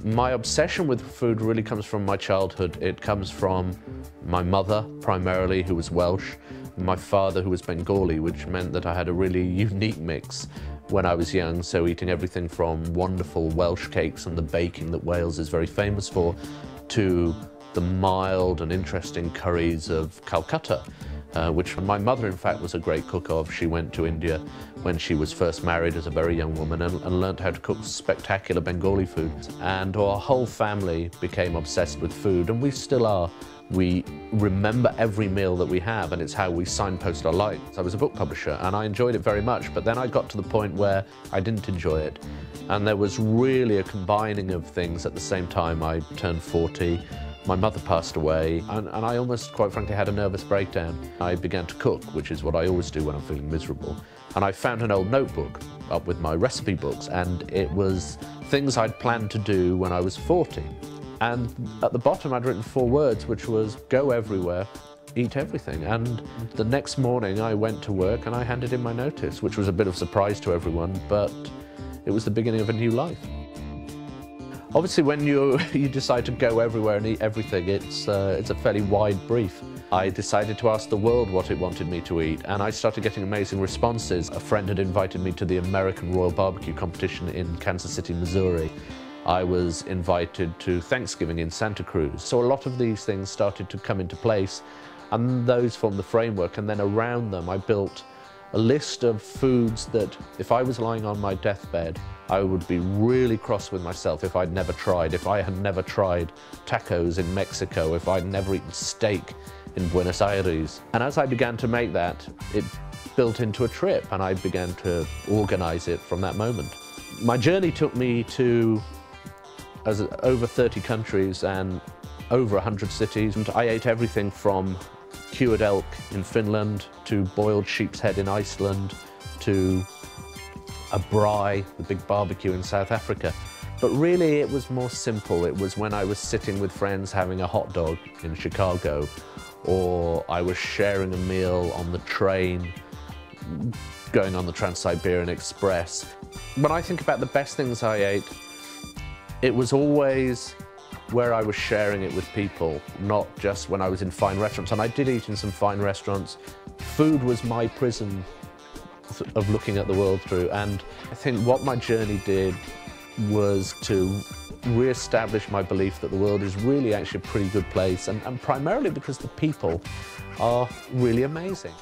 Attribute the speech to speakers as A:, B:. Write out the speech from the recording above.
A: My obsession with food really comes from my childhood. It comes from my mother, primarily, who was Welsh, my father, who was Bengali, which meant that I had a really unique mix when I was young, so eating everything from wonderful Welsh cakes and the baking that Wales is very famous for, to the mild and interesting curries of Calcutta, which my mother, in fact, was a great cook of. She went to India when she was first married as a very young woman and learnt how to cook spectacular Bengali food. And our whole family became obsessed with food, and we still are. We remember every meal that we have, and it's how we signpost our lives. I was a book publisher, and I enjoyed it very much, but then I got to the point where I didn't enjoy it. And there was really a combining of things at the same time. I turned 40. My mother passed away, and I almost, quite frankly, had a nervous breakdown. I began to cook, which is what I always do when I'm feeling miserable. And I found an old notebook up with my recipe books, and it was things I'd planned to do when I was 40. And at the bottom I'd written 4 words, which was go everywhere, eat everything. And the next morning I went to work and I handed in my notice, which was a bit of a surprise to everyone, but it was the beginning of a new life. Obviously, when you decide to go everywhere and eat everything, it's a fairly wide brief. I decided to ask the world what it wanted me to eat, and I started getting amazing responses. A friend had invited me to the American Royal Barbecue competition in Kansas City, Missouri. I was invited to Thanksgiving in Santa Cruz. So a lot of these things started to come into place, and those formed the framework. And then around them, I built a list of foods that, if I was lying on my deathbed, I would be really cross with myself if I'd never tried. If I had never tried tacos in Mexico, if I'd never eaten steak in Buenos Aires. And as I began to make that, it built into a trip, and I began to organize it from that moment. My journey took me to over 30 countries and over 100 cities, and I ate everything from cured elk in Finland to boiled sheep's head in Iceland to a braai, the big barbecue in South Africa. But really it was more simple. It was when I was sitting with friends having a hot dog in Chicago, or I was sharing a meal on the train going on the Trans-Siberian Express. When I think about the best things I ate, it was always where I was sharing it with people, not just when I was in fine restaurants. And I did eat in some fine restaurants. Food was my prism of looking at the world through. And I think what my journey did was to re-establish my belief that the world is really actually a pretty good place, and primarily because the people are really amazing.